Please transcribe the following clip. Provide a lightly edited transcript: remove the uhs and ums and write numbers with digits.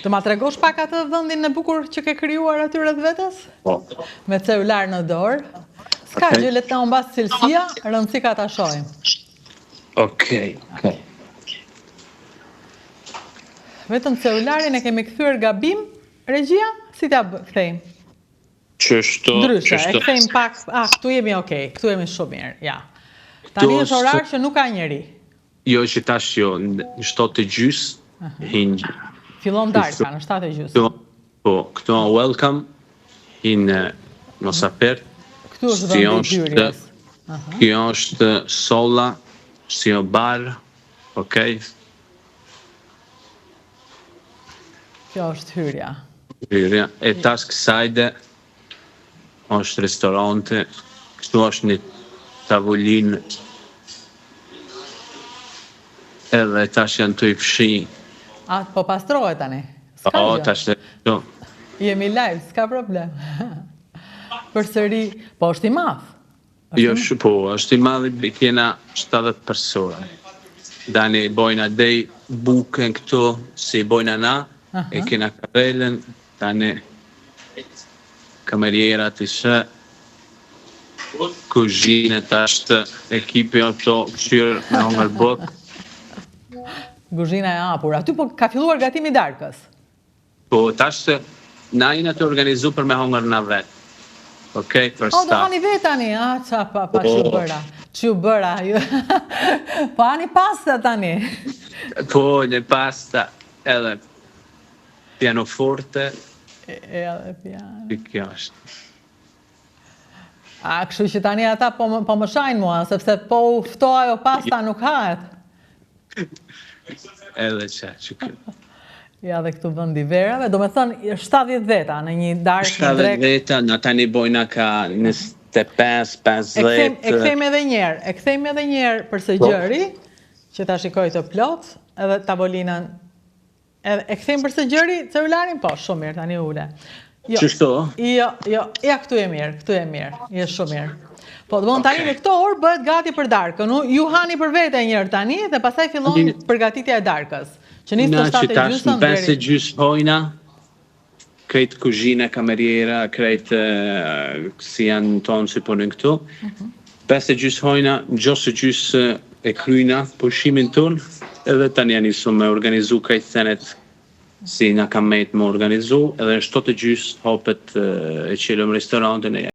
Të ma tregosh pak atë vendin e bukur që ke krijuar aty rreth vetes? Po. Me celular në dorë. S'ka gjë, le të na humbas cilësia, rëndësi ka ta shohim. Okej. Vetëm celularin e kemi kthyer gabim, regjia, si ta kthejmë? Qështu. Ndryshe, e kthejmë pak, këtu jemi okay, këtu jemi shumë mirë, ja. Tani është orar që nuk ka njeri. Jo, që tash jo, në 7:30 hinë. Fillon darka në 7:30. Po, këtu në welcome, hinë mos apert. Këtu është vendi i hyrjes. Kjo është solla, si o bar, okej. Kjo është hyrja. Hyrja, e tash kësajde, është restorante, këtu është një tavolinë, edhe tash janë të i fshi. A, po pastrohet tani? O, tash të këtu. Jemi live, s'ka problem. Përsëri, po është i madh. Jo, po, është i madh, i kena 70 persona. Dani bojna dej buken këtu, si bojna na, e kena karelen, tani kamerierat ishe, kuzhine tash të ekipi ato këshirë me hongër bok. Kuzhina e hapur. Aty po ka filluar gatimi i darkës. Po, tash të na jena të organizu për me hongër na vetë. Okej, për O, do staf. hani vetë tani, qa pa që bëra. Që bëra, po hani pasta tani. Po, një pasta, edhe pianoforte, Edhe piano. kjo është. A, kështu që tani ata po më shajnë mua, sepse po ufto ajo pasta nuk hahet. Edhe që kjo. Ja dhe këtu vendi verave, do me thënë 70 veta në një darkë, një 70 drek. veta, në tani bojna ka 25, 50. E kthejmë edhe njerë përse gjëri, që ta shikoj të plot, edhe tavolinën. E kthejmë përse gjëri, celularin, po, shumë mirë, tani ule. Qështu? Jo, ja këtu e mirë, je shumë mirë. Po, do më tani në këto orë bëhet gati për darkën, ju hani për vete njërë tani, dhe pasaj fillon përgatitja e darkës. Që nisë të 7:30 deri 5:30 hojna, krejt kuzhina, kameriera, krejt si janë tonë si punën këtu. 5:30 hojna, 6:30 e kryna pushimin tonë, edhe tani janë isu me organizu krejt senet si nga kam mejtë me organizu, edhe në 7:30 hopet e qelëm restorantën e